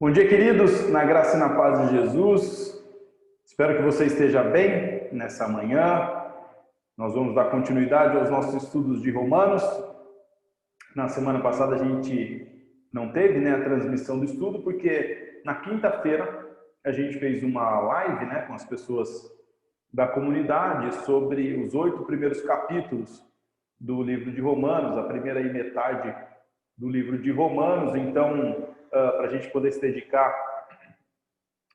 Bom dia, queridos, na graça e na paz de Jesus. Espero que você esteja bem nessa manhã. Nós vamos dar continuidade aos nossos estudos de Romanos. Na semana passada a gente não teve, a transmissão do estudo, porque na quinta-feira a gente fez uma live, com as pessoas da comunidade sobre os 8 primeiros capítulos do livro de Romanos, a primeira e metade do livro de Romanos. Então, para a gente poder se dedicar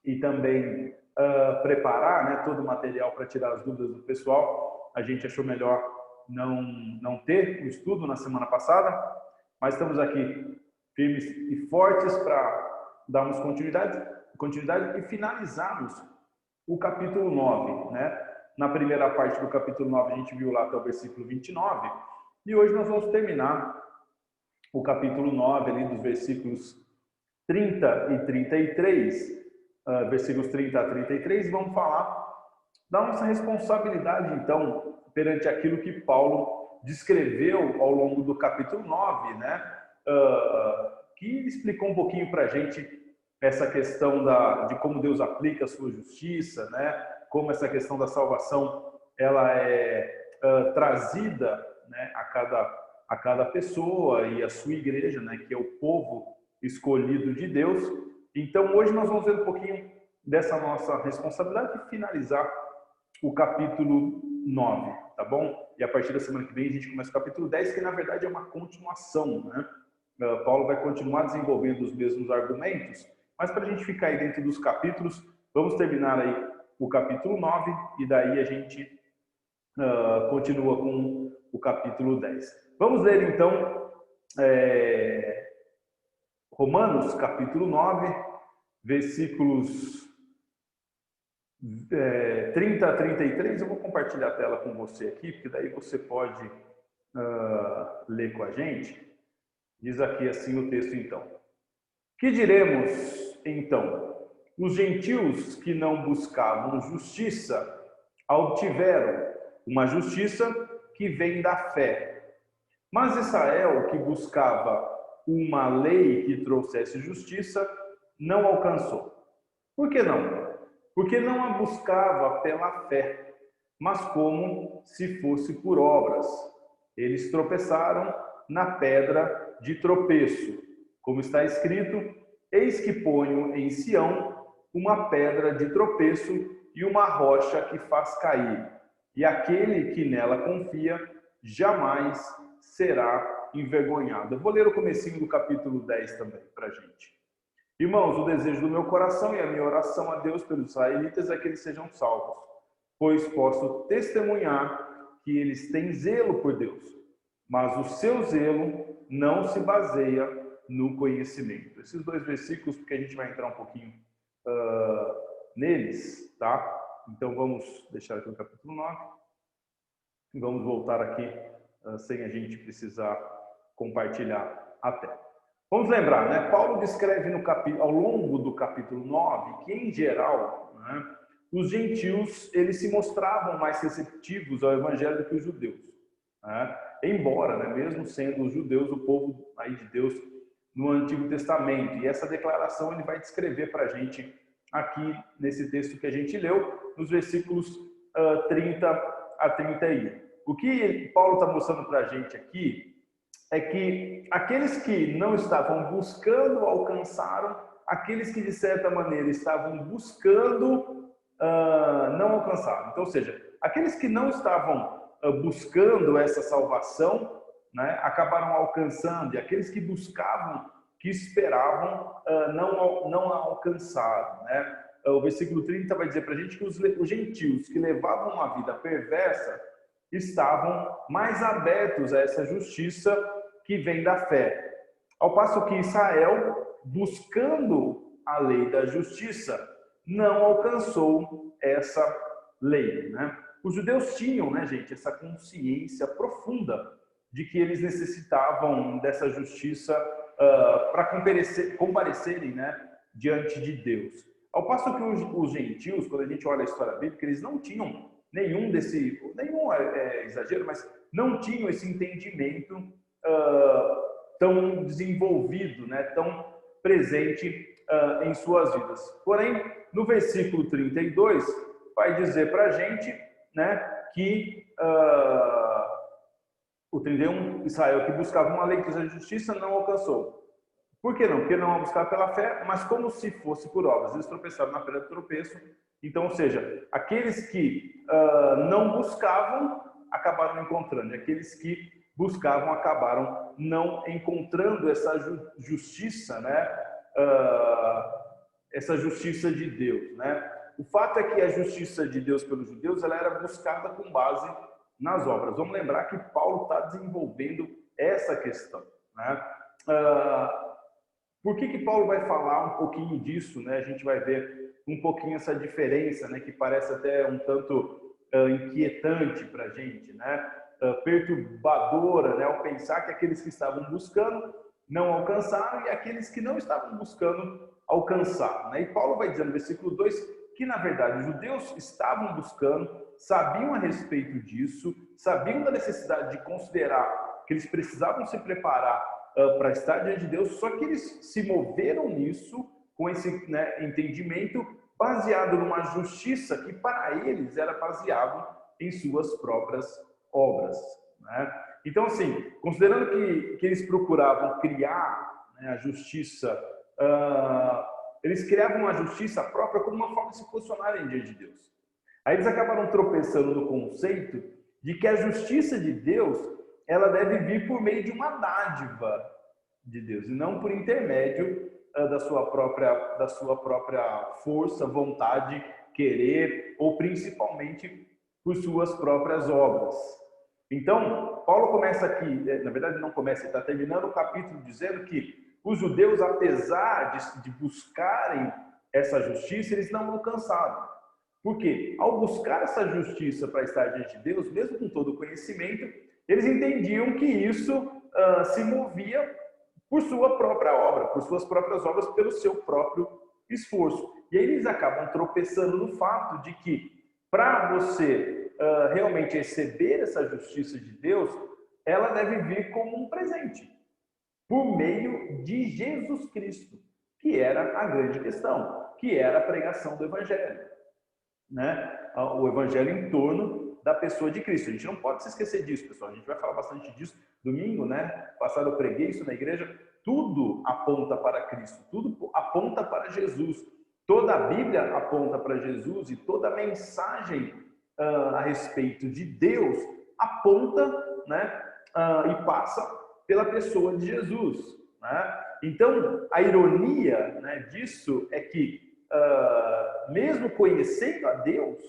e também preparar, todo o material para tirar as dúvidas do pessoal, a gente achou melhor não ter o estudo na semana passada, mas estamos aqui firmes e fortes para darmos continuidade e finalizarmos o capítulo 9, Na primeira parte do capítulo 9 a gente viu lá até o versículo 29, e hoje nós vamos terminar o capítulo 9 ali dos versículos 30 e 33, versículos 30 a 33, e vamos falar da nossa responsabilidade, então, perante aquilo que Paulo descreveu ao longo do capítulo 9, que explicou um pouquinho para a gente essa questão de como Deus aplica a sua justiça, como essa questão da salvação ela é trazida, a cada pessoa e a sua igreja, que é o povo escolhido de Deus. Então, hoje nós vamos ver um pouquinho dessa nossa responsabilidade e finalizar o capítulo 9, tá bom? E a partir da semana que vem a gente começa o capítulo 10, que na verdade é uma continuação, Paulo vai continuar desenvolvendo os mesmos argumentos, mas para a gente ficar aí dentro dos capítulos, vamos terminar aí o capítulo 9 e daí a gente continua com o capítulo 10. Vamos ler então Romanos, capítulo 9, versículos 30 a 33. Eu vou compartilhar a tela com você aqui, porque daí você pode ler com a gente. Diz aqui assim o texto, então. Que diremos, então? Os gentios que não buscavam justiça, a obtiveram, uma justiça que vem da fé. Mas Israel, que buscava uma lei que trouxesse justiça, não alcançou. Por que não? Porque não a buscava pela fé, mas como se fosse por obras. Eles tropeçaram na pedra de tropeço. Como está escrito, eis que ponho em Sião uma pedra de tropeço e uma rocha que faz cair. E aquele que nela confia jamais será envergonhado. Eu vou ler o comecinho do capítulo 10 também para a gente. Irmãos, o desejo do meu coração e a minha oração a Deus pelos israelitas é que eles sejam salvos, pois posso testemunhar que eles têm zelo por Deus, mas o seu zelo não se baseia no conhecimento. Esses dois versículos, porque a gente vai entrar um pouquinho neles, tá? Então vamos deixar aqui no capítulo 9 e vamos voltar aqui sem a gente precisar compartilhar a tela. Vamos lembrar, Paulo descreve ao longo do capítulo 9 que, em geral, os gentios eles se mostravam mais receptivos ao evangelho do que os judeus. Embora, mesmo sendo os judeus o povo aí de Deus no Antigo Testamento. E essa declaração ele vai descrever para a gente aqui nesse texto que a gente leu, nos versículos 30 a 31. O que Paulo está mostrando para a gente aqui é que aqueles que não estavam buscando alcançaram, aqueles que de certa maneira estavam buscando não alcançaram. Então, ou seja, aqueles que não estavam buscando essa salvação, acabaram alcançando, e aqueles que buscavam, que esperavam, não a alcançaram. O versículo 30 vai dizer para a gente que os gentios que levavam uma vida perversa estavam mais abertos a essa justiça que vem da fé. Ao passo que Israel, buscando a lei da justiça, não alcançou essa lei. Os judeus tinham, gente, essa consciência profunda de que eles necessitavam dessa justiça para comparecerem, diante de Deus. Ao passo que os gentios, quando a gente olha a história bíblica, eles não tinham nenhum exagero, mas não tinham esse entendimento tão desenvolvido, tão presente em suas vidas. Porém, no versículo 32, vai dizer para a gente, né, que o 31, Israel que buscava uma lei que a justiça não alcançou. Por que não? Porque não a buscar pela fé, mas como se fosse por obras. Eles tropeçaram na pedra do tropeço. Então, ou seja, aqueles que não buscavam, acabaram encontrando. E aqueles que buscavam, acabaram não encontrando essa justiça, né? Essa justiça de Deus, né? O fato é que a justiça de Deus pelos judeus, ela era buscada com base nas obras. Vamos lembrar que Paulo está desenvolvendo essa questão, né? Por que Paulo vai falar um pouquinho disso, né? A gente vai ver um pouquinho essa diferença, né? Que parece até um tanto inquietante para a gente, né? Perturbadora, né? Ao pensar que aqueles que estavam buscando não alcançaram e aqueles que não estavam buscando alcançaram, né? E Paulo vai dizer no versículo 2 que, na verdade, os judeus estavam buscando, sabiam a respeito disso, sabiam da necessidade de considerar que eles precisavam se preparar para estar diante de Deus, só que eles se moveram nisso com esse, né, entendimento baseado numa justiça que para eles era baseado em suas próprias obras, né? Então, assim, considerando que eles procuravam criar, né, a justiça, eles criavam uma justiça própria como uma forma de se posicionarem diante de Deus. Aí eles acabaram tropeçando no conceito de que a justiça de Deus, ela deve vir por meio de uma dádiva de Deus, e não por intermédio da sua própria força, vontade, querer, ou principalmente por suas próprias obras. Então, Paulo começa aqui, na verdade não começa, ele está terminando o capítulo dizendo que os judeus, apesar de buscarem essa justiça, eles não alcançaram. Por quê? Ao buscar essa justiça para estar diante de Deus, mesmo com todo o conhecimento, eles entendiam que isso se movia por sua própria obra, por suas próprias obras, pelo seu próprio esforço. E aí eles acabam tropeçando no fato de que, para você realmente receber essa justiça de Deus, ela deve vir como um presente, por meio de Jesus Cristo, que era a grande questão, que era a pregação do Evangelho, né? O Evangelho em torno da pessoa de Cristo. A gente não pode se esquecer disso, pessoal. A gente vai falar bastante disso domingo, né? Passado eu preguei isso na igreja. Tudo aponta para Cristo, tudo aponta para Jesus. Toda a Bíblia aponta para Jesus e toda a mensagem a respeito de Deus aponta, né? E passa pela pessoa de Jesus, né? Então, a ironia, né, disso é que, mesmo conhecendo a Deus,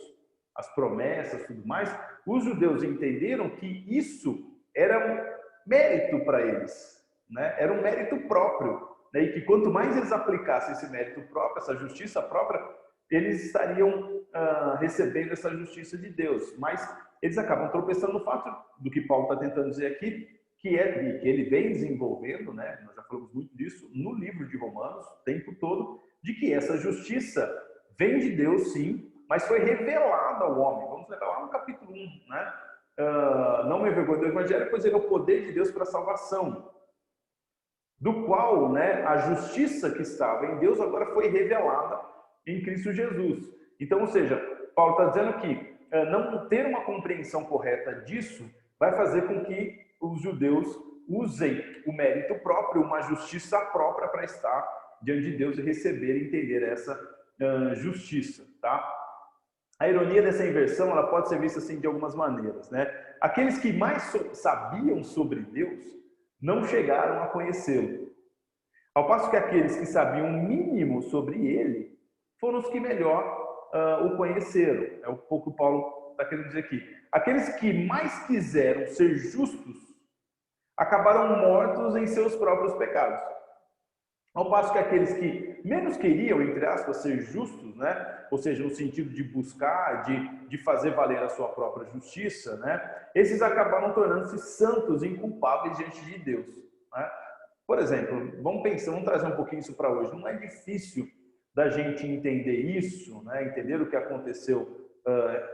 as promessas e tudo mais, os judeus entenderam que isso era um mérito para eles, né? Era um mérito próprio, né? E que quanto mais eles aplicassem esse mérito próprio, essa justiça própria, eles estariam recebendo essa justiça de Deus. Mas eles acabam tropeçando no fato do que Paulo está tentando dizer aqui, que ele vem desenvolvendo, né? Nós já falamos muito disso no livro de Romanos, o tempo todo, de que essa justiça vem de Deus, sim, mas foi revelada ao homem. Vamos lembrar lá no capítulo 1, né? Não me envergonhe do Evangelho, pois ele é o poder de Deus para a salvação, do qual, né, a justiça que estava em Deus agora foi revelada em Cristo Jesus. Então, ou seja, Paulo está dizendo que não ter uma compreensão correta disso vai fazer com que os judeus usem o mérito próprio, uma justiça própria para estar diante de Deus e receber e entender essa justiça, tá? A ironia dessa inversão, ela pode ser vista assim de algumas maneiras, né? Aqueles que mais sabiam sobre Deus não chegaram a conhecê-lo, ao passo que aqueles que sabiam o mínimo sobre ele foram os que melhor o conheceram. É um pouco que Paulo está querendo dizer aqui. Aqueles que mais quiseram ser justos acabaram mortos em seus próprios pecados. Ao passo que aqueles que menos queriam, entre aspas, ser justos, né? Ou seja, no sentido de buscar, de fazer valer a sua própria justiça, né? Esses acabaram tornando-se santos e inculpáveis diante de Deus, né? Por exemplo, vamos trazer um pouquinho isso para hoje. Não é difícil da gente entender isso, né? Entender o que aconteceu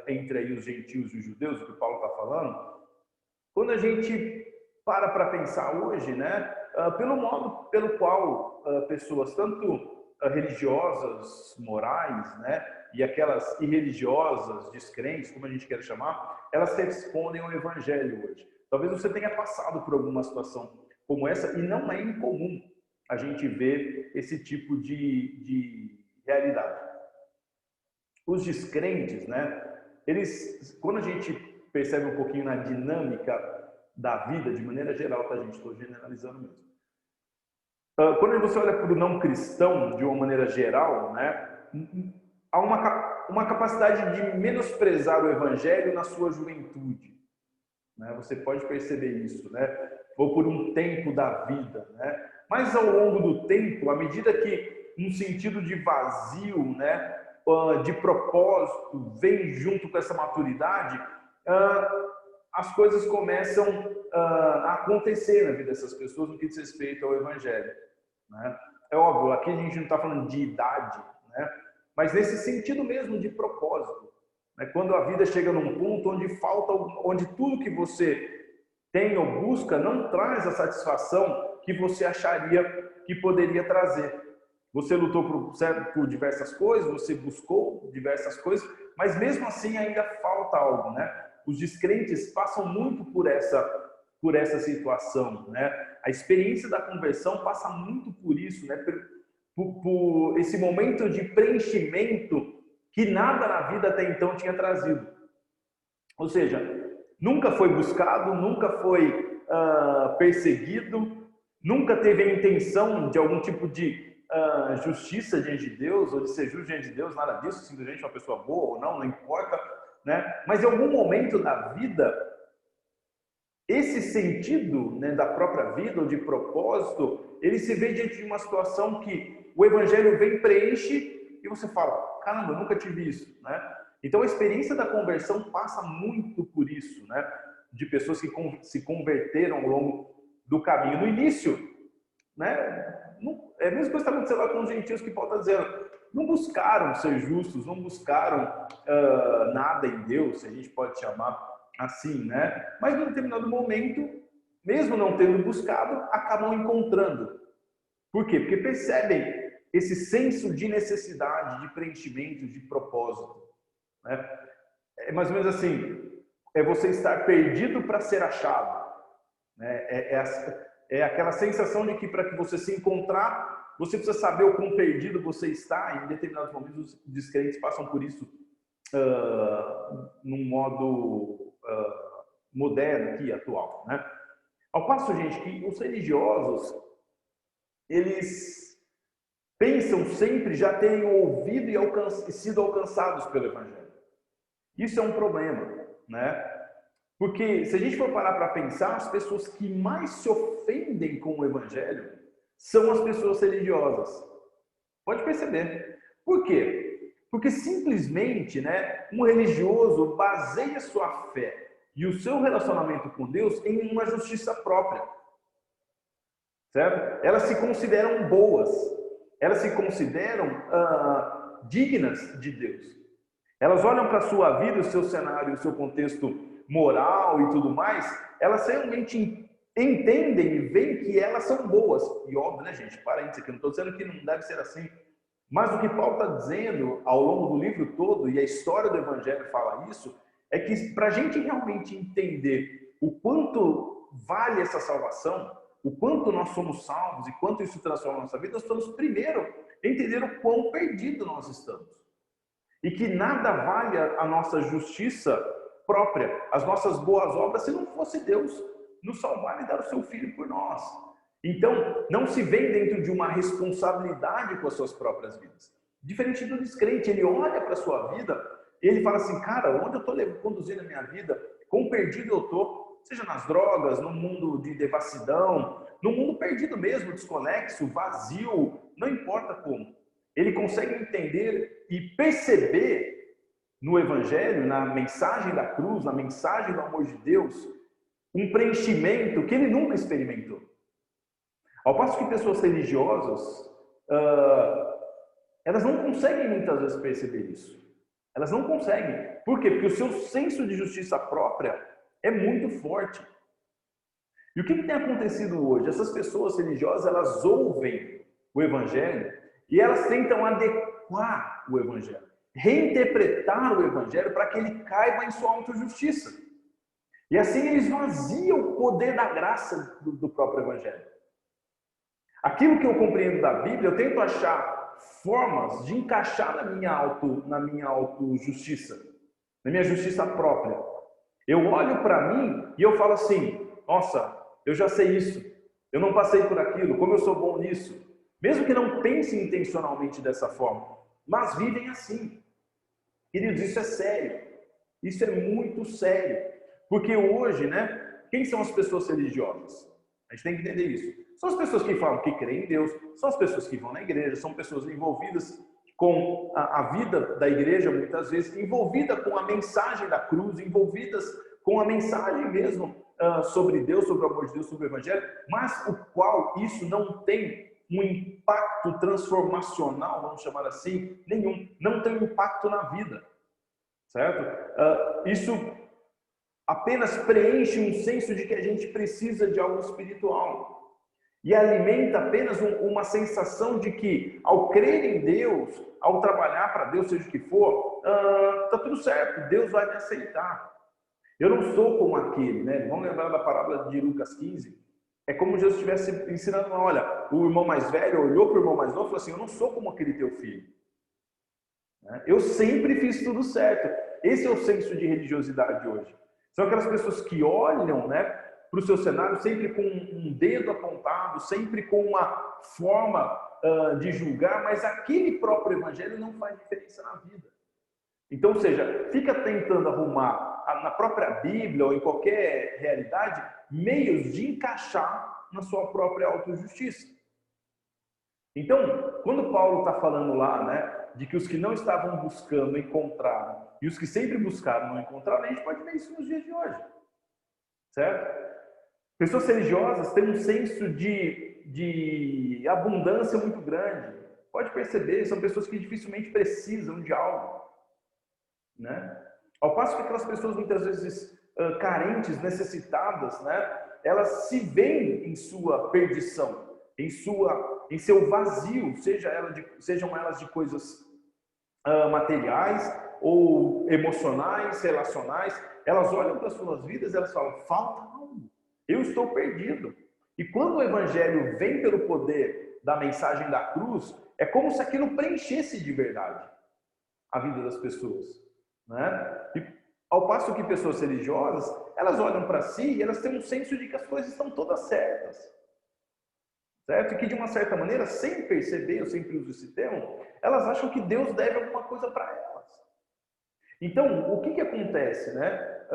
entre aí os gentios e os judeus, o que Paulo está falando. Quando a gente para pensar hoje, né? pelo modo pelo qual pessoas tanto religiosas, morais, né, e aquelas irreligiosas, descrentes, como a gente quer chamar, elas respondem ao Evangelho hoje. Talvez você tenha passado por alguma situação como essa, e não é incomum a gente ver esse tipo de realidade. Os descrentes, né, eles, quando a gente percebe um pouquinho na dinâmica da vida, de maneira geral, tá, gente? Estou generalizando mesmo. Quando você olha para o não cristão, de uma maneira geral, né, há uma capacidade de menosprezar o evangelho na sua juventude. Né? Você pode perceber isso, né? Ou por um tempo da vida. Né? Mas ao longo do tempo, à medida que um sentido de vazio, né, de propósito, vem junto com essa maturidade, as coisas começam a acontecer na vida dessas pessoas no que diz respeito ao evangelho. Né? É óbvio, aqui a gente não está falando de idade, né? Mas nesse sentido mesmo de propósito. Né? Quando a vida chega num ponto onde falta, onde tudo que você tem ou busca não traz a satisfação que você acharia que poderia trazer. Você lutou por diversas coisas, você buscou diversas coisas, mas mesmo assim ainda falta algo, né? Os descrentes passam muito por essa situação, né? A experiência da conversão passa muito por isso, né? Por esse momento de preenchimento que nada na vida até então tinha trazido. Ou seja, nunca foi buscado, nunca foi perseguido, nunca teve a intenção de algum tipo de justiça diante de Deus, ou de ser justo diante de Deus, nada disso, simplesmente uma pessoa boa ou não importa, né? Mas em algum momento da vida, esse sentido, né, da própria vida ou de propósito, ele se vê diante de uma situação que o evangelho vem, preenche e você fala, caramba, eu nunca tive isso, né? Então a experiência da conversão passa muito por isso, né? De pessoas que se converteram ao longo do caminho. No início, né? É a mesma coisa que está acontecendo lá com os gentios que Paulo está dizendo. Não buscaram ser justos, não buscaram nada em Deus, se a gente pode chamar assim, né? Mas em um determinado momento, mesmo não tendo buscado, acabam encontrando. Por quê? Porque percebem esse senso de necessidade, de preenchimento, de propósito. Né? É mais ou menos assim, é você estar perdido para ser achado. Né? É aquela sensação de que para que você se encontrar, você precisa saber o quão perdido você está, e em determinados momentos os descrentes passam por isso num modo moderno aqui, atual. Né? Ao passo, gente, que os religiosos, eles pensam sempre já terem ouvido e sido alcançados pelo Evangelho. Isso é um problema, né? Porque se a gente for parar para pensar, as pessoas que mais se ofendem com o Evangelho são as pessoas religiosas. Pode perceber. Por quê? Porque simplesmente, né, um religioso baseia sua fé e o seu relacionamento com Deus em uma justiça própria. Certo? Elas se consideram boas. Elas se consideram dignas de Deus. Elas olham para a sua vida, o seu cenário, o seu contexto moral e tudo mais, elas realmente entendem e veem que elas são boas. E óbvio, né, gente? Parênteses aqui, não estou dizendo que não deve ser assim. Mas o que Paulo está dizendo ao longo do livro todo, e a história do Evangelho fala isso, é que para a gente realmente entender o quanto vale essa salvação, o quanto nós somos salvos e quanto isso transforma a nossa vida, nós precisamos primeiro entender o quão perdido nós estamos. E que nada vale a nossa justiça própria, as nossas boas obras, se não fosse Deus nos salvar e dar o seu Filho por nós. Então, não se vê dentro de uma responsabilidade com as suas próprias vidas. Diferente do descrente, ele olha para a sua vida, ele fala assim, cara, onde eu estou conduzindo a minha vida? Quão perdido eu estou? Seja nas drogas, no mundo de devassidão, no mundo perdido mesmo, desconexo, vazio, não importa como. Ele consegue entender e perceber no Evangelho, na mensagem da cruz, na mensagem do amor de Deus, um preenchimento que ele nunca experimentou. Ao passo que pessoas religiosas, elas não conseguem muitas vezes perceber isso. Elas não conseguem. Por quê? Porque o seu senso de justiça própria é muito forte. E o que tem acontecido hoje? Essas pessoas religiosas, elas ouvem o Evangelho e elas tentam adequar o Evangelho, reinterpretar o Evangelho para que ele caiba em sua autojustiça. E assim eles vaziam o poder da graça do próprio Evangelho. Aquilo que eu compreendo da Bíblia, eu tento achar formas de encaixar na minha autojustiça, na minha justiça própria. Eu olho para mim e eu falo assim, nossa, eu já sei isso, eu não passei por aquilo, como eu sou bom nisso. Mesmo que não pensem intencionalmente dessa forma, mas vivem assim. Queridos, isso é sério. Isso é muito sério. Porque hoje, né, quem são as pessoas religiosas? A gente tem que entender isso. São as pessoas que falam que creem em Deus, são as pessoas que vão na igreja, são pessoas envolvidas com a vida da igreja, muitas vezes, envolvida com a mensagem da cruz, envolvidas com a mensagem mesmo sobre Deus, sobre o amor de Deus, sobre o Evangelho, mas o qual isso não tem um impacto transformacional, vamos chamar assim, nenhum. Não tem impacto na vida, certo? Isso apenas preenche um senso de que a gente precisa de algo espiritual. E alimenta apenas uma sensação de que, ao crer em Deus, ao trabalhar para Deus, seja o que for, tá tudo certo, Deus vai me aceitar. Eu não sou como aquele, né? Vamos lembrar da parábola de Lucas 15? É como Jesus estivesse ensinando, olha, o irmão mais velho olhou para o irmão mais novo e falou assim, eu não sou como aquele teu filho. Eu sempre fiz tudo certo. Esse é o senso de religiosidade hoje. São aquelas pessoas que olham, né, para o seu cenário sempre com um dedo apontado, sempre com uma forma de julgar, mas aquele próprio evangelho não faz diferença na vida. Então, ou seja, fica tentando arrumar na própria Bíblia ou em qualquer realidade meios de encaixar na sua própria autojustiça. Então, quando Paulo está falando lá, né, de que os que não estavam buscando encontraram e os que sempre buscaram não encontraram, a gente pode ver isso nos dias de hoje, certo? Pessoas religiosas têm um senso de abundância muito grande. Pode perceber, são pessoas que dificilmente precisam de algo, né? Ao passo que aquelas pessoas muitas vezes carentes, necessitadas, né, elas se veem em sua perdição, em seu vazio, sejam elas de coisas materiais ou emocionais, relacionais. Elas olham para as suas vidas e elas falam, falta algo, eu estou perdido. E quando o evangelho vem pelo poder da mensagem da cruz, é como se aquilo preenchesse de verdade a vida das pessoas, né? E ao passo que pessoas religiosas, elas olham para si e elas têm um senso de que as coisas estão todas certas, certo? E que de uma certa maneira, sem perceber, eu sempre uso esse termo, elas acham que Deus deve alguma coisa para elas. Então, o que acontece, né?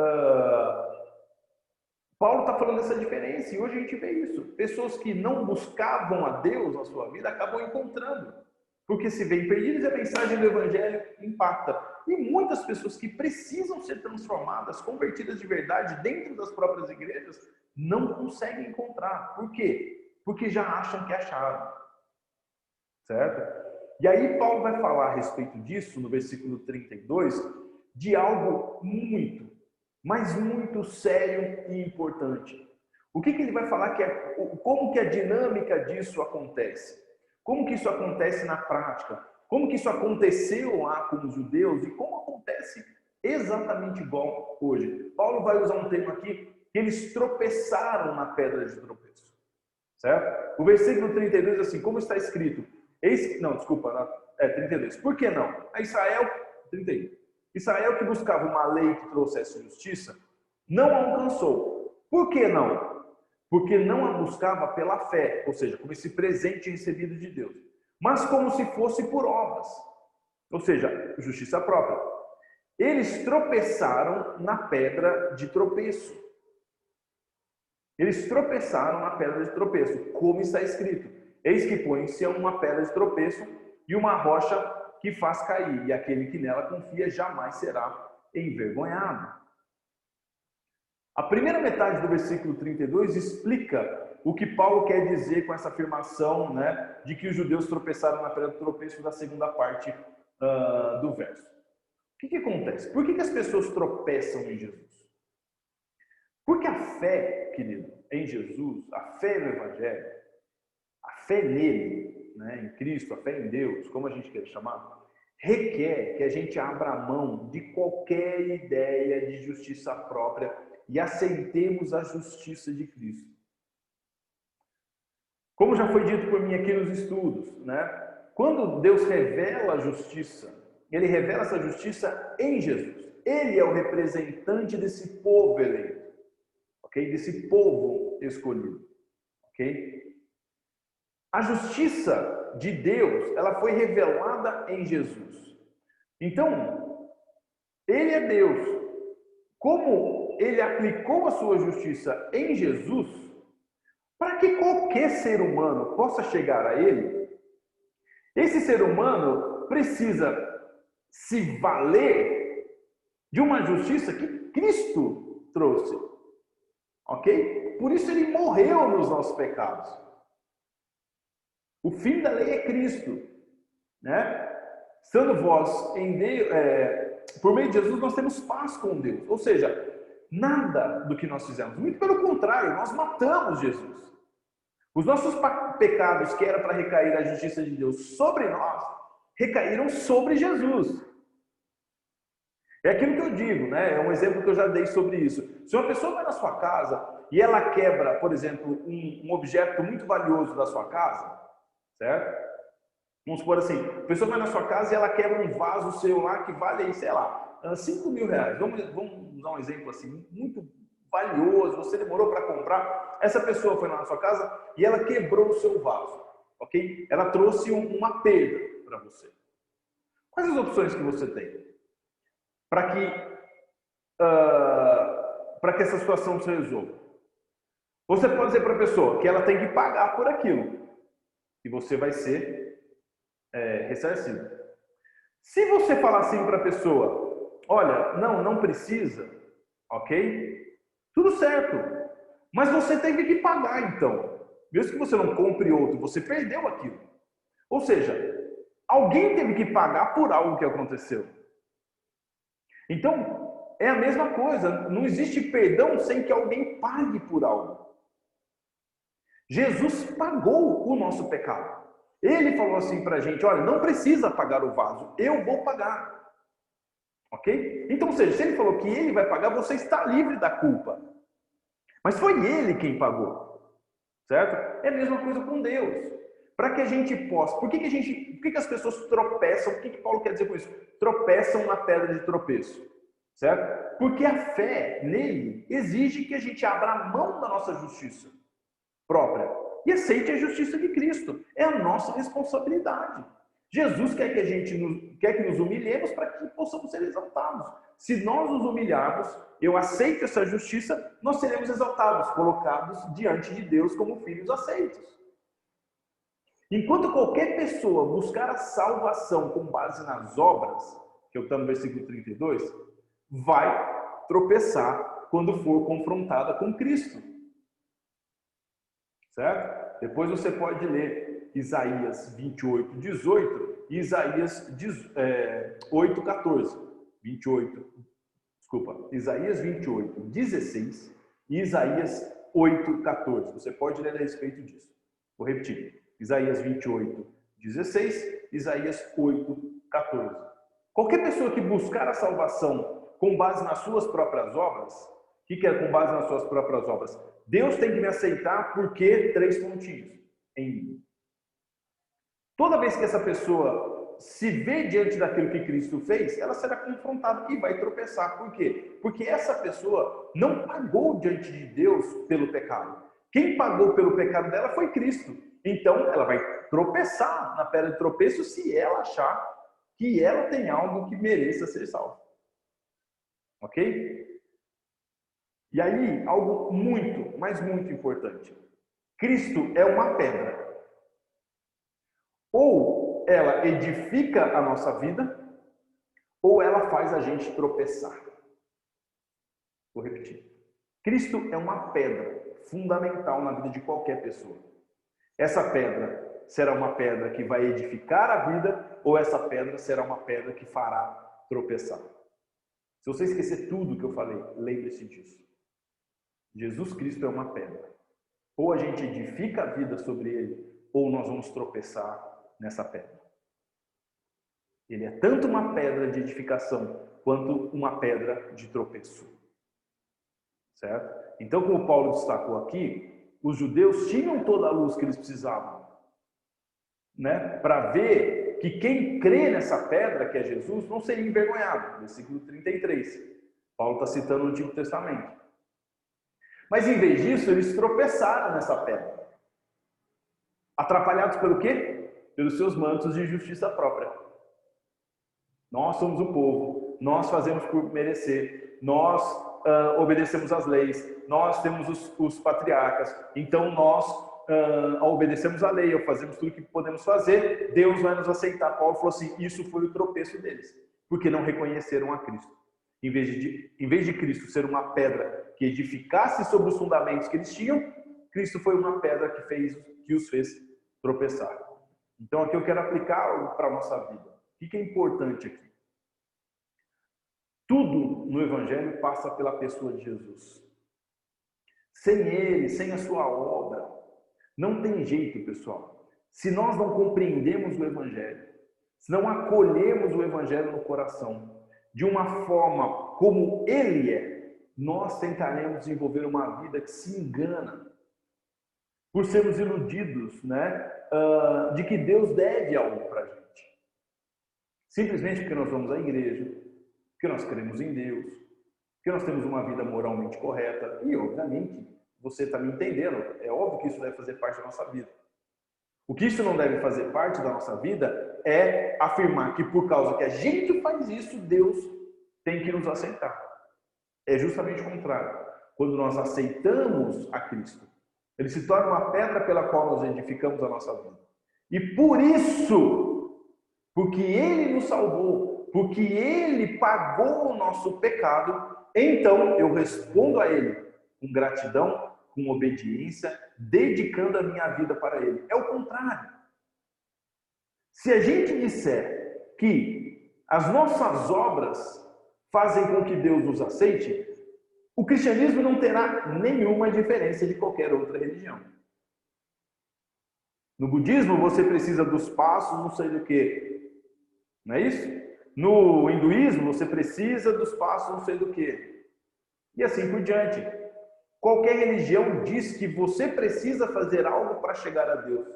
Paulo está falando dessa diferença e hoje a gente vê isso. Pessoas que não buscavam a Deus na sua vida acabam encontrando, porque se veem perdidos e a mensagem do Evangelho impacta. E muitas pessoas que precisam ser transformadas, convertidas de verdade dentro das próprias igrejas, não conseguem encontrar. Por quê? Porque já acham que acharam, certo? E aí Paulo vai falar a respeito disso, no versículo 32, de algo muito, mas muito sério e importante. O que ele vai falar como que a dinâmica disso acontece? Como que isso acontece na prática? Como que isso aconteceu lá com os judeus e como acontece exatamente igual hoje? Paulo vai usar um termo aqui, que eles tropeçaram na pedra de tropeço. Certo? O versículo 32 assim, como está escrito? 32. Por que não? A Israel, 31. Israel que buscava uma lei que trouxesse justiça, não a alcançou. Por que não? Porque não a buscava pela fé, ou seja, como esse presente recebido de Deus, mas como se fosse por obras, ou seja, justiça própria. Eles tropeçaram na pedra de tropeço. Eles tropeçaram na pedra de tropeço, como está escrito: eis que põe-se uma pedra de tropeço e uma rocha que faz cair, e aquele que nela confia jamais será envergonhado. A primeira metade do versículo 32 explica o que Paulo quer dizer com essa afirmação, né, de que os judeus tropeçaram na pedra de tropeço da segunda parte do verso. O que acontece? Por que as pessoas tropeçam em Jesus? Porque a fé, querido, em Jesus, a fé no Evangelho, a fé nele, né, em Cristo, a fé em Deus, como a gente quer chamar, requer que a gente abra a mão de qualquer ideia de justiça própria e aceitemos a justiça de Cristo. Como já foi dito por mim aqui nos estudos, né? Quando Deus revela a justiça, Ele revela essa justiça em Jesus. Ele é o representante desse povo eleito, ok? Desse povo escolhido, ok? A justiça de Deus, ela foi revelada em Jesus. Então, Ele é Deus. Como Ele aplicou a sua justiça em Jesus, para que qualquer ser humano possa chegar a Ele, esse ser humano precisa se valer de uma justiça que Cristo trouxe, ok? Por isso Ele morreu nos nossos pecados. O fim da lei é Cristo, né? Sendo vós em Deus, por meio de Jesus nós temos paz com Deus. Ou seja, nada do que nós fizemos, muito pelo contrário, nós matamos Jesus. Os nossos pecados, que era para recair a justiça de Deus sobre nós, recaíram sobre Jesus. É aquilo que eu digo, né? É um exemplo que eu já dei sobre isso. Se uma pessoa vai na sua casa e ela quebra, por exemplo, um objeto muito valioso da sua casa, certo? Vamos supor assim, a pessoa vai na sua casa e ela quebra um vaso seu lá que vale aí, sei lá, 5 mil reais. Vamos usar um exemplo assim, muito valioso, você demorou para comprar. Essa pessoa foi lá na sua casa e ela quebrou o seu vaso, ok? Ela trouxe uma perda para você. Quais as opções que você tem para que essa situação se resolva? Você pode dizer para a pessoa que ela tem que pagar por aquilo e você vai ser ressarcido. Se você falar assim para a pessoa, olha, não precisa, ok? Tudo certo. Mas você teve que pagar então. Mesmo que você não compre outro, você perdeu aquilo. Ou seja, alguém teve que pagar por algo que aconteceu. Então, é a mesma coisa. Não existe perdão sem que alguém pague por algo. Jesus pagou o nosso pecado. Ele falou assim para a gente, olha, não precisa pagar o vaso, eu vou pagar. Ok? Então, ou seja, se ele falou que ele vai pagar, você está livre da culpa. Mas foi ele quem pagou. Certo? É a mesma coisa com Deus. Para que a gente possa... Por que as pessoas tropeçam? O que Paulo quer dizer com isso? Tropeçam na pedra de tropeço. Certo? Porque a fé nele exige que a gente abra a mão da nossa justiça própria e aceite a justiça de Cristo. É a nossa responsabilidade. Jesus quer que nos humilhemos para que possamos ser exaltados. Se nós nos humilharmos, eu aceito essa justiça, nós seremos exaltados, colocados diante de Deus como filhos aceitos. Enquanto qualquer pessoa buscar a salvação com base nas obras, que eu estou no versículo 32, vai tropeçar quando for confrontada com Cristo. Certo? Isaías você pode ler Isaías 28, 18 e Isaías 8, 14. Isaías 28, 16 e Isaías 8, 14. Você pode ler a respeito disso. Vou repetir. Isaías 28, 16, Isaías 8, 14. Qualquer pessoa que buscar a salvação com base nas suas próprias obras, o que é com base nas suas próprias obras? Deus tem que me aceitar porque 3 pontinhos em mim. Toda vez que essa pessoa se vê diante daquilo que Cristo fez, ela será confrontada e vai tropeçar. Por quê? Porque essa pessoa não pagou diante de Deus pelo pecado. Quem pagou pelo pecado dela foi Cristo. Então, ela vai tropeçar na pedra de tropeço se ela achar que ela tem algo que mereça ser salvo. Ok? E aí, algo muito, mas muito importante. Cristo é uma pedra. Ou ela edifica a nossa vida, ou ela faz a gente tropeçar. Vou repetir. Cristo é uma pedra fundamental na vida de qualquer pessoa. Essa pedra será uma pedra que vai edificar a vida, ou essa pedra será uma pedra que fará tropeçar. Se você esquecer tudo que eu falei, lembre-se disso. Jesus Cristo é uma pedra. Ou a gente edifica a vida sobre ele, ou nós vamos tropeçar nessa pedra. Ele é tanto uma pedra de edificação, quanto uma pedra de tropeço. Certo? Então, como Paulo destacou aqui, os judeus tinham toda a luz que eles precisavam, né, para ver que quem crê nessa pedra, que é Jesus, não seria envergonhado. Versículo 33. Paulo está citando o Antigo Testamento. Mas em vez disso, eles tropeçaram nessa pedra. Atrapalhados pelo quê? Pelos seus mantos de justiça própria. Nós somos o povo, nós fazemos por merecer, nós obedecemos às leis, nós temos os patriarcas, então nós obedecemos a lei, ou fazemos tudo o que podemos fazer, Deus vai nos aceitar. Paulo falou assim, isso foi o tropeço deles, porque não reconheceram a Cristo. Em vez de Cristo ser uma pedra que edificasse sobre os fundamentos que eles tinham, Cristo foi uma pedra que os fez tropeçar. Então aqui eu quero aplicar algo para a nossa vida. O que é importante aqui? Tudo no Evangelho passa pela pessoa de Jesus. Sem ele, sem a sua obra, não tem jeito, pessoal. Se nós não compreendemos o Evangelho, se não acolhemos o Evangelho no coração, de uma forma como ele é, nós tentaremos desenvolver uma vida que se engana, por sermos iludidos, né, de que Deus deve algo para a gente. Simplesmente porque nós vamos à igreja, porque nós cremos em Deus, porque nós temos uma vida moralmente correta. E, obviamente, você está me entendendo, é óbvio que isso deve fazer parte da nossa vida. O que isso não deve fazer parte da nossa vida é afirmar que por causa que a gente faz isso, Deus tem que nos aceitar. É justamente o contrário. Quando nós aceitamos a Cristo, ele se torna uma pedra pela qual nós edificamos a nossa vida. E por isso, porque ele nos salvou, porque ele pagou o nosso pecado, então eu respondo a ele com gratidão, com obediência, dedicando a minha vida para ele. É o contrário. Se a gente disser que as nossas obras fazem com que Deus nos aceite, o cristianismo não terá nenhuma diferença de qualquer outra religião. No budismo, você precisa dos passos, não sei do que. Não é isso? No hinduísmo, você precisa dos passos, não sei do que. E assim por diante. Qualquer religião diz que você precisa fazer algo para chegar a Deus.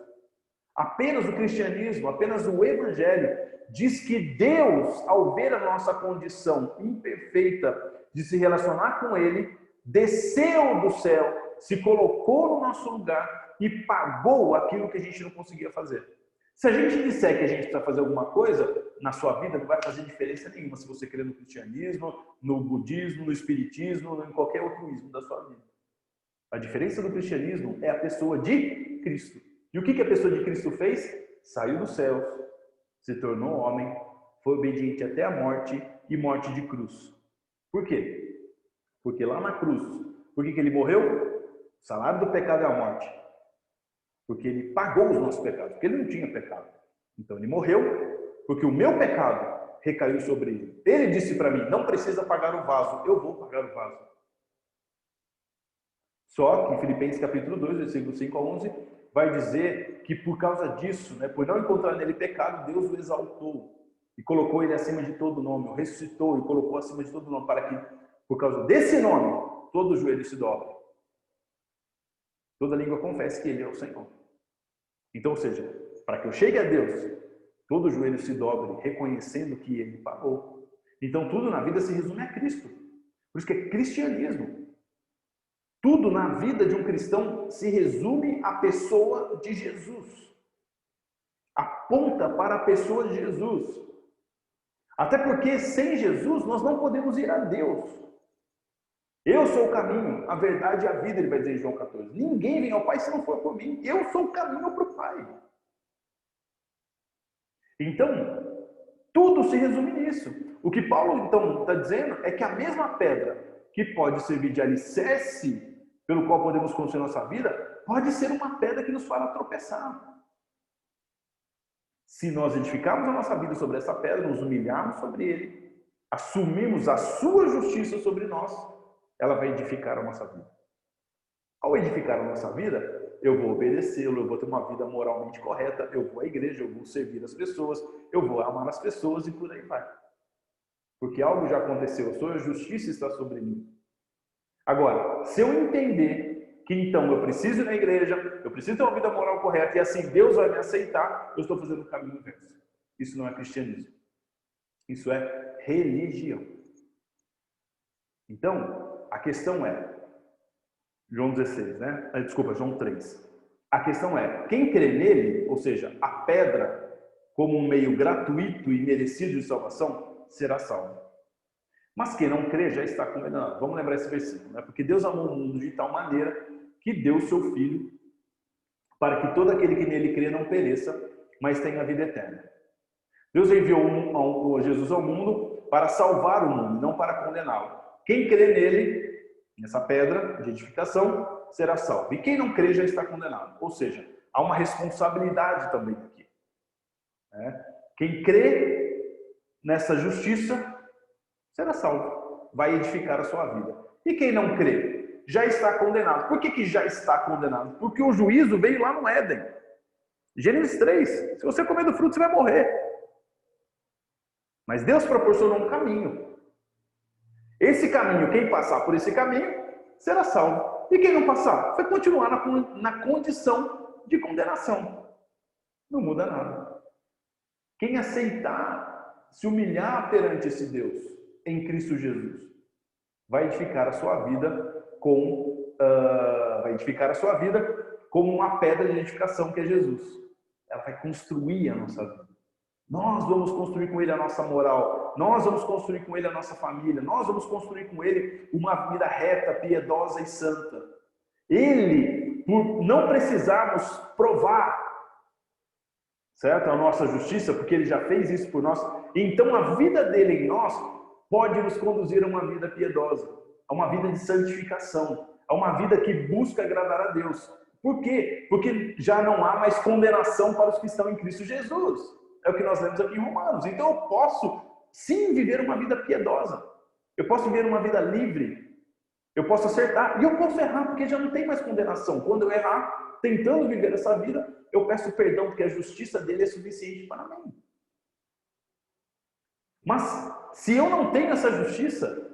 Apenas o cristianismo, apenas o evangelho, diz que Deus, ao ver a nossa condição imperfeita de se relacionar com ele, desceu do céu, se colocou no nosso lugar e pagou aquilo que a gente não conseguia fazer. Se a gente disser que a gente precisa fazer alguma coisa na sua vida, não vai fazer diferença nenhuma se você crê no cristianismo, no budismo, no espiritismo, em qualquer outro ismo da sua vida. A diferença do cristianismo é a pessoa de Cristo. E o que a pessoa de Cristo fez? Saiu dos céus, se tornou homem, foi obediente até a morte e morte de cruz. Por quê? Porque lá na cruz, por que ele morreu? O salário do pecado é a morte. Porque ele pagou os nossos pecados, porque ele não tinha pecado. Então ele morreu, porque o meu pecado recaiu sobre ele. Ele disse para mim, não precisa pagar o vaso, eu vou pagar o vaso. Só que em Filipenses capítulo 2, versículo 5 a 11, vai dizer que por causa disso, né, por não encontrar nele pecado, Deus o exaltou e colocou ele acima de todo nome, o ressuscitou e colocou acima de todo nome, para que, por causa desse nome, todo joelho se dobre. Toda língua confesse que ele é o Senhor. Então, ou seja, para que eu chegue a Deus, todo joelho se dobre, reconhecendo que ele pagou. Então, tudo na vida se resume a Cristo. Por isso que é cristianismo. Tudo na vida de um cristão se resume à pessoa de Jesus. Aponta para a pessoa de Jesus. Até porque sem Jesus nós não podemos ir a Deus. Eu sou o caminho, a verdade e a vida, ele vai dizer em João 14. Ninguém vem ao Pai se não for por mim. Eu sou o caminho para o Pai. Então, tudo se resume nisso. O que Paulo, então, está dizendo é que a mesma pedra que pode servir de alicerce pelo qual podemos construir nossa vida, pode ser uma pedra que nos fará tropeçar. Se nós edificarmos a nossa vida sobre essa pedra, nos humilharmos sobre ele, assumirmos a sua justiça sobre nós, ela vai edificar a nossa vida. Ao edificar a nossa vida, eu vou obedecê-lo, eu vou ter uma vida moralmente correta, eu vou à igreja, eu vou servir as pessoas, eu vou amar as pessoas e por aí vai. Porque algo já aconteceu, a sua justiça está sobre mim. Agora, se eu entender que então eu preciso ir na igreja, eu preciso ter uma vida moral correta e assim Deus vai me aceitar, eu estou fazendo o caminho inverso. Isso não é cristianismo. Isso é religião. Então, a questão é, João 16, né? Desculpa, João 3. A questão é, quem crê nele, ou seja, a pedra como um meio gratuito e merecido de salvação, será salvo. Mas quem não crê já está condenado. Vamos lembrar esse versículo, né? Porque Deus amou o mundo de tal maneira que deu o seu Filho para que todo aquele que nele crê não pereça, mas tenha a vida eterna. Deus enviou Jesus ao mundo para salvar o mundo, não para condená-lo. Quem crê nele, nessa pedra de edificação, será salvo. E quem não crê já está condenado. Ou seja, há uma responsabilidade também aqui. Quem crê nessa justiça será salvo, vai edificar a sua vida. E quem não crê já está condenado. Por que já está condenado? Porque o juízo veio lá no Éden. Gênesis 3, se você comer do fruto você vai morrer. Mas Deus proporcionou um caminho. Esse caminho, quem passar por esse caminho, será salvo. E quem não passar, vai continuar na condição de condenação. Não muda nada. Quem aceitar se humilhar perante esse Deus em Cristo Jesus, vai edificar a sua vida como uma pedra de edificação que é Jesus. Ela vai construir a nossa vida. Nós vamos construir com ele a nossa moral, nós vamos construir com ele a nossa família, nós vamos construir com ele uma vida reta, piedosa e santa. Ele, por não precisarmos provar, certo? A nossa justiça, porque ele já fez isso por nós, então a vida dele em nós pode nos conduzir a uma vida piedosa, a uma vida de santificação, a uma vida que busca agradar a Deus. Por quê? Porque já não há mais condenação para os que estão em Cristo Jesus. É o que nós lemos aqui em Romanos. Então eu posso sim viver uma vida piedosa. Eu posso viver uma vida livre. Eu posso acertar e eu posso errar, porque já não tem mais condenação. Quando eu errar, tentando viver essa vida, eu peço perdão, porque a justiça dele é suficiente para mim. Mas se eu não tenho essa justiça,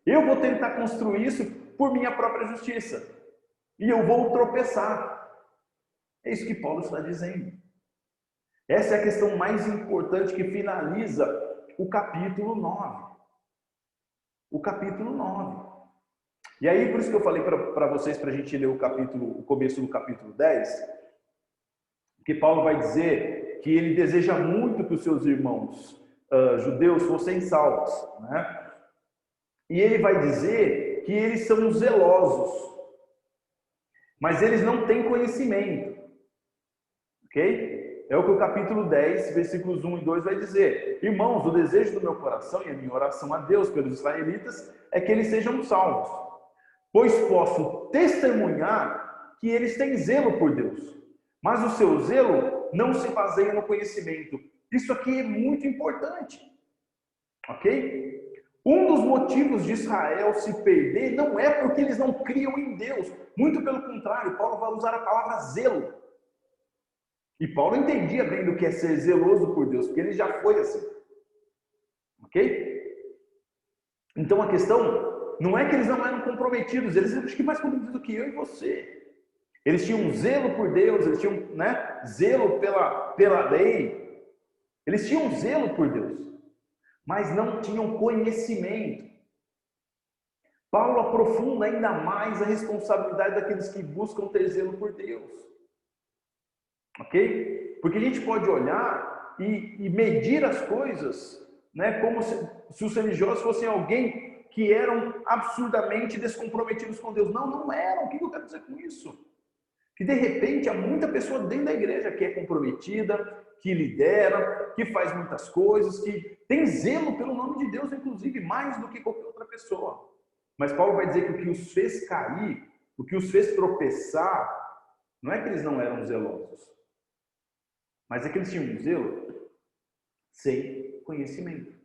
eu vou tentar construir isso por minha própria justiça. E eu vou tropeçar. É isso que Paulo está dizendo. Essa é a questão mais importante que finaliza o capítulo 9. O capítulo 9. E aí, por isso que eu falei para vocês, para a gente ler o começo do capítulo 10, que Paulo vai dizer que ele deseja muito que os seus irmãos judeus fossem salvos, né? E ele vai dizer que eles são zelosos, mas eles não têm conhecimento, ok? É o que o capítulo 10, versículos 1 e 2 vai dizer. Irmãos, o desejo do meu coração e a minha oração a Deus pelos israelitas é que eles sejam salvos, pois posso testemunhar que eles têm zelo por Deus, mas o seu zelo não se baseia no conhecimento. Isso aqui é muito importante, ok? Um dos motivos de Israel se perder não é porque eles não criam em Deus, muito pelo contrário, Paulo vai usar a palavra zelo. E Paulo entendia bem do que é ser zeloso por Deus, porque ele já foi assim. Ok? Então a questão não é que eles não eram comprometidos, eles eram mais comprometidos do que eu e você. Eles tinham zelo por Deus, eles tinham, né, zelo pela lei. Eles tinham zelo por Deus, mas não tinham conhecimento. Paulo aprofunda ainda mais a responsabilidade daqueles que buscam ter zelo por Deus. Ok? Porque a gente pode olhar e medir as coisas, né, como se os religiosos fossem alguém que eram absurdamente descomprometidos com Deus. Não, não eram. O que eu quero dizer com isso? Que de repente há muita pessoa dentro da igreja que é comprometida, que lidera, que faz muitas coisas, que tem zelo pelo nome de Deus, inclusive, mais do que qualquer outra pessoa. Mas Paulo vai dizer que o que os fez cair, o que os fez tropeçar, não é que eles não eram zelosos, mas é que eles tinham um zelo sem conhecimento.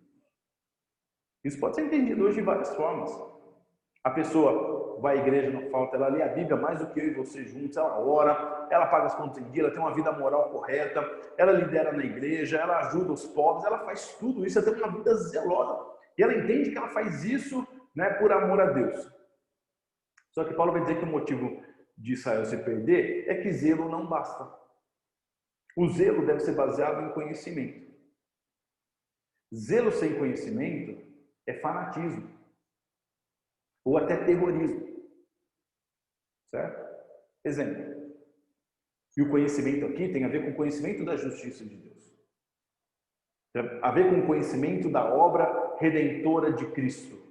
Isso pode ser entendido hoje de várias formas. A pessoa vai à igreja, não falta, ela lê a Bíblia mais do que eu e você juntos, ela ora, ela paga as contas em dia, ela tem uma vida moral correta, ela lidera na igreja, ela ajuda os pobres, ela faz tudo isso, ela tem uma vida zelosa. E ela entende que ela faz isso, né, por amor a Deus. Só que Paulo vai dizer que o motivo de Israel se perder é que zelo não basta. O zelo deve ser baseado em conhecimento. Zelo sem conhecimento é fanatismo ou até terrorismo. Certo? Exemplo. E o conhecimento aqui tem a ver com o conhecimento da justiça de Deus. Tem a ver com o conhecimento da obra redentora de Cristo.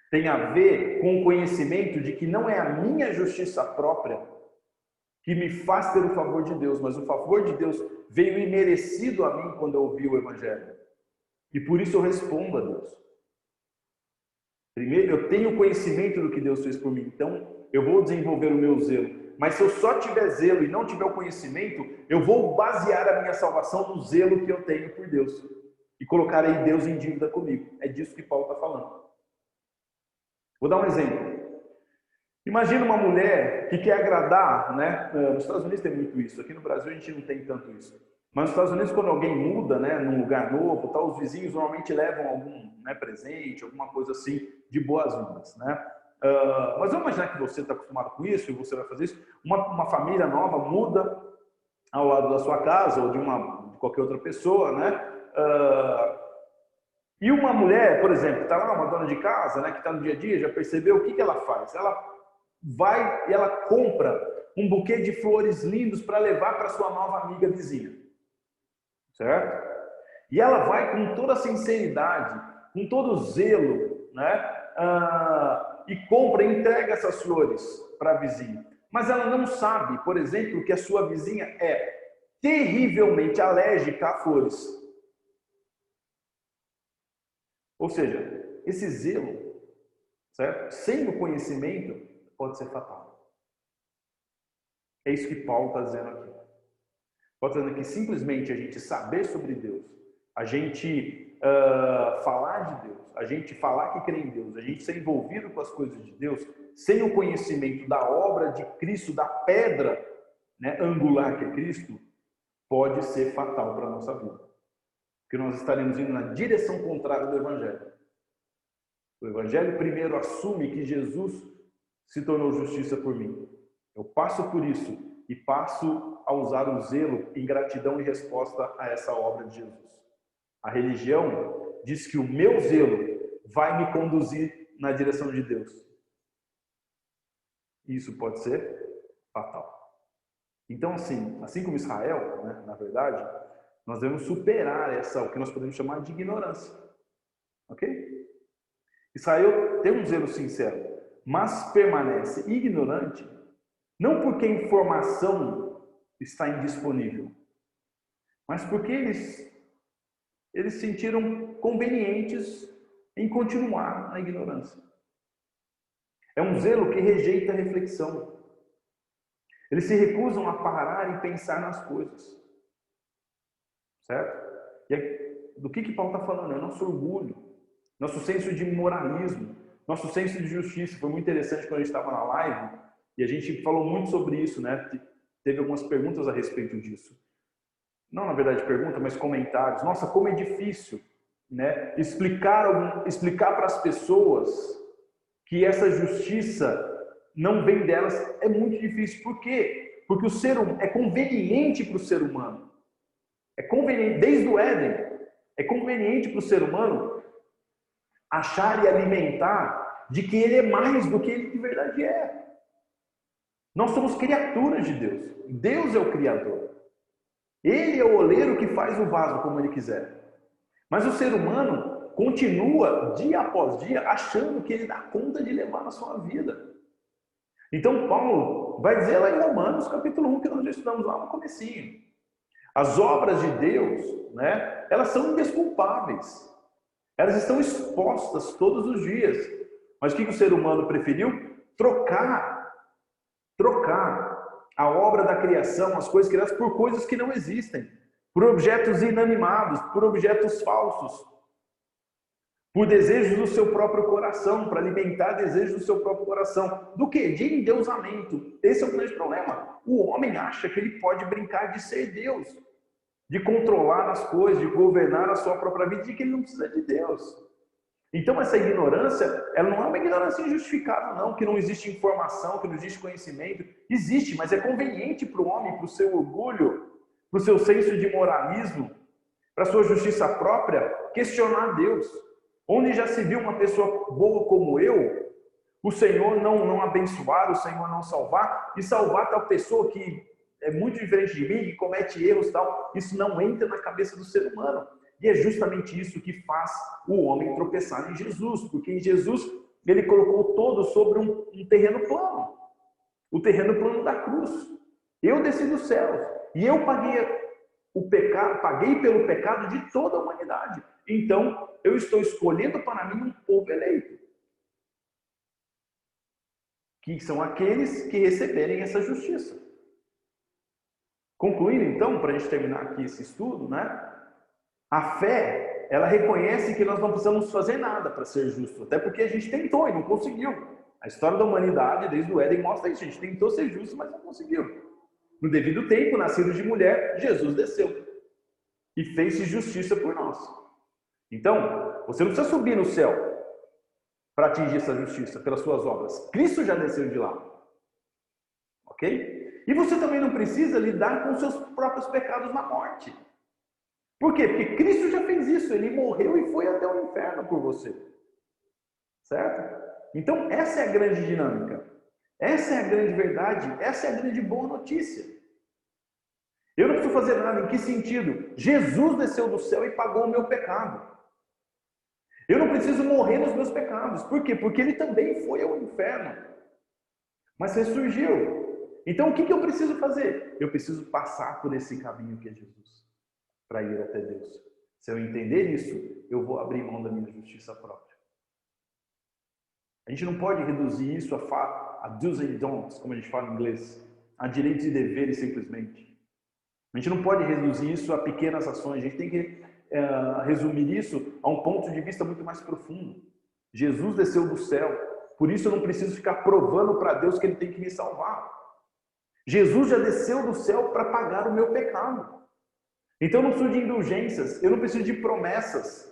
Tem a ver com o conhecimento de que não é a minha justiça própria que me faz ter o favor de Deus, mas o favor de Deus veio imerecido a mim quando eu ouvi o Evangelho. E por isso eu respondo a Deus. Primeiro, eu tenho conhecimento do que Deus fez por mim, então eu vou desenvolver o meu zelo. Mas se eu só tiver zelo e não tiver o conhecimento, eu vou basear a minha salvação no zelo que eu tenho por Deus. E colocarei Deus em dívida comigo. É disso que Paulo está falando. Vou dar um exemplo. Imagina uma mulher que quer agradar, né? Nos Estados Unidos tem muito isso. Aqui no Brasil a gente não tem tanto isso. Mas nos Estados Unidos, quando alguém muda, né, num lugar novo, tá, os vizinhos normalmente levam algum, né, presente, alguma coisa assim de boas-vindas, né? Mas vamos imaginar que você está acostumado com isso e você vai fazer isso. Uma família nova muda ao lado da sua casa ou de qualquer outra pessoa, né? E uma mulher, por exemplo, está lá, uma dona de casa, né, que está no dia a dia, já percebeu o que ela faz? Ela vai e ela compra um buquê de flores lindos para levar para sua nova amiga vizinha. Certo? E ela vai com toda a sinceridade, com todo o zelo, né? E compra e entrega essas flores para a vizinha. Mas ela não sabe, por exemplo, que a sua vizinha é terrivelmente alérgica a flores. Ou seja, esse zelo, certo? Sem o conhecimento, pode ser fatal. É isso que Paulo está dizendo aqui. Paulo está dizendo que simplesmente a gente saber sobre Deus, a gente falar de Deus, a gente falar que crê em Deus, a gente ser envolvido com as coisas de Deus, sem o conhecimento da obra de Cristo, da pedra, né, angular que é Cristo, pode ser fatal para a nossa vida. Porque nós estaremos indo na direção contrária do Evangelho. O Evangelho primeiro assume que Jesus se tornou justiça por mim. Eu passo por isso e passo a usar o zelo em gratidão e resposta a essa obra de Jesus. A religião diz que o meu zelo vai me conduzir na direção de Deus. Isso pode ser fatal. Então, assim como Israel, né, na verdade, nós devemos superar o que nós podemos chamar de ignorância. Ok? Israel tem um zelo sincero, mas permanece ignorante, não porque a informação está indisponível, mas porque eles se sentiram convenientes em continuar na ignorância. É um zelo que rejeita a reflexão. Eles se recusam a parar e pensar nas coisas. Certo? E do que Paulo está falando? É o nosso orgulho, nosso senso de moralismo, nosso senso de justiça. Foi muito interessante quando a gente estava na live e a gente falou muito sobre isso, né? Teve algumas perguntas a respeito disso. Não, na verdade, pergunta, mas comentários. Nossa, como é difícil, né? Explicar para as pessoas que essa justiça não vem delas é muito difícil. Por quê? Porque é conveniente para o ser humano. É conveniente, desde o Éden, é conveniente para o ser humano achar e alimentar de que ele é mais do que ele de verdade é. Nós somos criaturas de Deus. Deus é o Criador. Ele é o oleiro que faz o vaso como ele quiser. Mas o ser humano continua, dia após dia, achando que ele dá conta de levar na sua vida. Então Paulo vai dizer lá em Romanos, capítulo 1, que nós já estudamos lá no comecinho. As obras de Deus, né, elas são indesculpáveis. Elas estão expostas todos os dias. Mas o que o ser humano preferiu? Trocar a obra da criação, as coisas criadas, por coisas que não existem. Por objetos inanimados, por objetos falsos. por desejos do seu próprio coração, para alimentar desejos do seu próprio coração. Do que? De endeusamento. Esse é o grande problema. O homem acha que ele pode brincar de ser Deus, de controlar as coisas, de governar a sua própria vida, e que ele não precisa de Deus. Então essa ignorância, ela não é uma ignorância injustificável, não, que não existe informação, que não existe conhecimento. Existe, mas é conveniente para o homem, para o seu orgulho, para o seu senso de moralismo, para a sua justiça própria, questionar Deus. Onde já se viu uma pessoa boa como eu, o Senhor não abençoar, o Senhor não salvar, e salvar tal pessoa que é muito diferente de mim, que comete erros e tal. Isso não entra na cabeça do ser humano. E é justamente isso que faz o homem tropeçar em Jesus, porque em Jesus ele colocou todo sobre um terreno plano, o terreno plano da cruz. Eu desci do céu e eu paguei pelo pecado de toda a humanidade. Então, eu estou escolhendo para mim um povo eleito, que são aqueles que receberem essa justiça. Concluindo, então, para a gente terminar aqui esse estudo, né? A fé, ela reconhece que nós não precisamos fazer nada para ser justo, até porque a gente tentou e não conseguiu. A história da humanidade, desde o Éden, mostra isso. A gente tentou ser justo, mas não conseguiu. No devido tempo, nascido de mulher, Jesus desceu e fez justiça por nós. Então, você não precisa subir no céu para atingir essa justiça pelas suas obras. Cristo já desceu de lá. Ok? E você também não precisa lidar com os seus próprios pecados na morte. Por quê? Porque Cristo já fez isso. Ele morreu e foi até o inferno por você. Certo? Então, essa é a grande dinâmica. Essa é a grande verdade. Essa é a grande boa notícia. Eu não preciso fazer nada. Em que sentido? Jesus desceu do céu e pagou o meu pecado. Eu não preciso morrer nos meus pecados. Por quê? Porque ele também foi ao inferno. Mas ressurgiu. Então, o que eu preciso fazer? Eu preciso passar por esse caminho que é Jesus, para ir até Deus. Se eu entender isso, eu vou abrir mão da minha justiça própria. A gente não pode reduzir isso a do's and don'ts, como a gente fala em inglês, a direitos e deveres simplesmente. A gente não pode reduzir isso a pequenas ações, a gente tem que resumir isso a um ponto de vista muito mais profundo. Jesus desceu do céu, por isso eu não preciso ficar provando para Deus que Ele tem que me salvar. Jesus já desceu do céu para pagar o meu pecado. Então eu não preciso de indulgências, eu não preciso de promessas,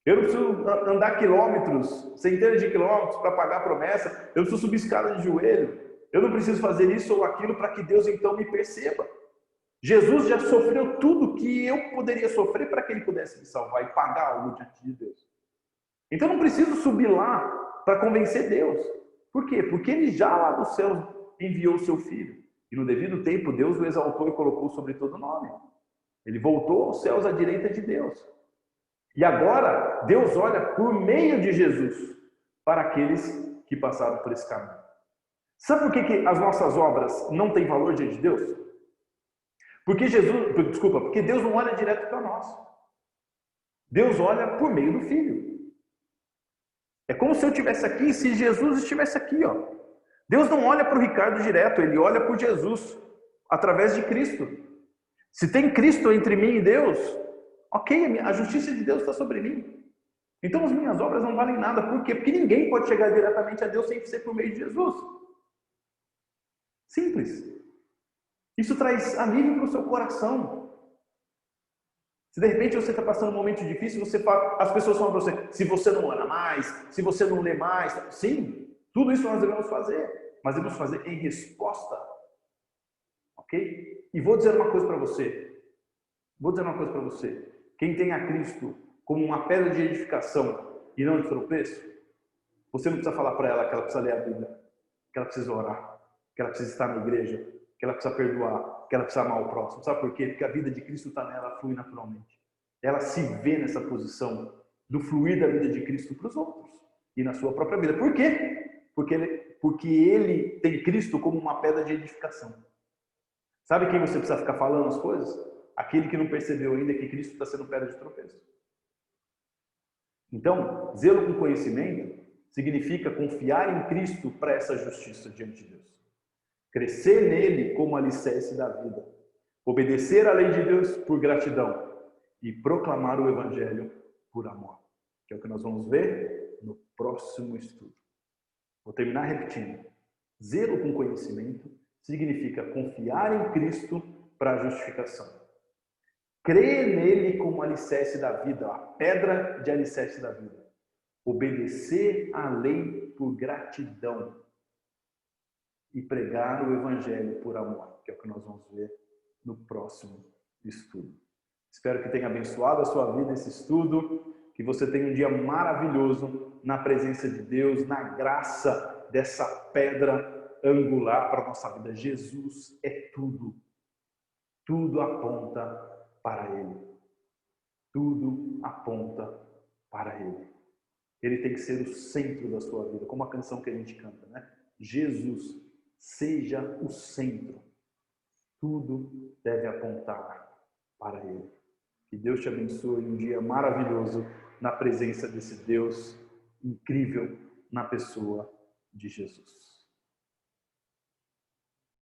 eu não preciso andar quilômetros, centenas de quilômetros para pagar a promessa, eu não preciso subir escada de joelho, eu não preciso fazer isso ou aquilo para que Deus então me perceba. Jesus já sofreu tudo que eu poderia sofrer para que Ele pudesse me salvar e pagar algo diante de Deus. Então eu não preciso subir lá para convencer Deus. Por quê? Porque Ele já lá do céu enviou o seu Filho. E no devido tempo Deus o exaltou e colocou sobre todo nome. Ele voltou aos céus à direita de Deus. E agora Deus olha por meio de Jesus para aqueles que passaram por esse caminho. Sabe por que as nossas obras não têm valor diante de Deus? Porque Deus não olha direto para nós. Deus olha por meio do Filho. É como se eu estivesse aqui, se Jesus estivesse aqui, ó. Deus não olha para o Ricardo direto, Ele olha por Jesus, através de Cristo. Se tem Cristo entre mim e Deus, ok, a justiça de Deus está sobre mim. Então as minhas obras não valem nada. Por quê? Porque ninguém pode chegar diretamente a Deus sem ser por meio de Jesus. Simples. Isso traz alívio para o seu coração. Se de repente você está passando um momento difícil, as pessoas falam para você, se você não ora mais, se você não lê mais. Sim, tudo isso nós devemos fazer. Mas devemos fazer em resposta. Ok? E vou dizer uma coisa para você. Quem tem a Cristo como uma pedra de edificação e não de tropeço, você não precisa falar para ela que ela precisa ler a Bíblia, que ela precisa orar, que ela precisa estar na igreja, que ela precisa perdoar, que ela precisa amar o próximo. Sabe por quê? Porque a vida de Cristo está nela, ela flui naturalmente. Ela se vê nessa posição do fluir da vida de Cristo para os outros e na sua própria vida. Por quê? Porque ele tem Cristo como uma pedra de edificação. Sabe quem você precisa ficar falando as coisas? Aquele que não percebeu ainda que Cristo está sendo pedra de tropeço. Então, zelo com conhecimento significa confiar em Cristo para essa justiça diante de Deus. Crescer nele como alicerce da vida. Obedecer à lei de Deus por gratidão. E proclamar o Evangelho por amor. que é o que nós vamos ver no próximo estudo. Vou terminar repetindo. Zelo com conhecimento significa confiar em Cristo para a justificação. Crer nele como alicerce da vida, a pedra de alicerce da vida. Obedecer à lei por gratidão. E pregar o evangelho por amor, que é o que nós vamos ver no próximo estudo. Espero que tenha abençoado a sua vida esse estudo, que você tenha um dia maravilhoso na presença de Deus, na graça dessa pedra angular para a nossa vida. Jesus é tudo. Tudo aponta para Ele. Tudo aponta para Ele. Ele tem que ser o centro da sua vida, como a canção que a gente canta, né? Jesus, seja o centro. Tudo deve apontar para Ele. Que Deus te abençoe um dia maravilhoso na presença desse Deus incrível na pessoa de Jesus.